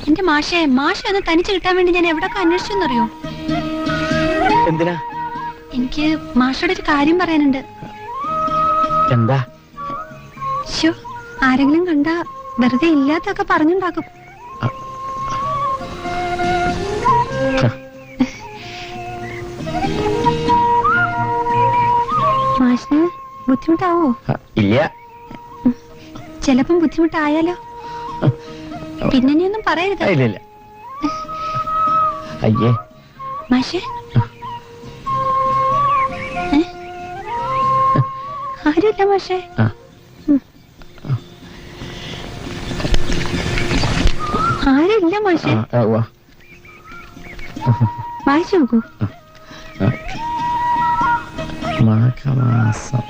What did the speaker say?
എന്റെ മാഷെ ഒന്ന് തനിച്ച് കിട്ടാൻ വേണ്ടി ഞാൻ എവിടൊക്കെ അന്വേഷിച്ചെന്നറിയോ? എന്തിനാ? എനിക്ക് മാഷോട് ഒരു കാര്യം പറയാനുണ്ട്. എന്താ? ആരെങ്കിലും കണ്ടാ വെറുതെ ഇല്ലാത്തൊക്കെ പറഞ്ഞുണ്ടാക്കും. മാഷിന് ബുദ്ധിമുട്ടാവോ? ഇല്ല. ചിലപ്പം ബുദ്ധിമുട്ടായാലോ? പിന്നെ നീ ഒന്നും പറയരുത്. ഇല്ല. അയ്യേ മാഷേ, ആരുമില്ല മാഷേ. ആരുമില്ല മാഷേ. വായിച്ചു നോക്കൂ. മാഘമാസം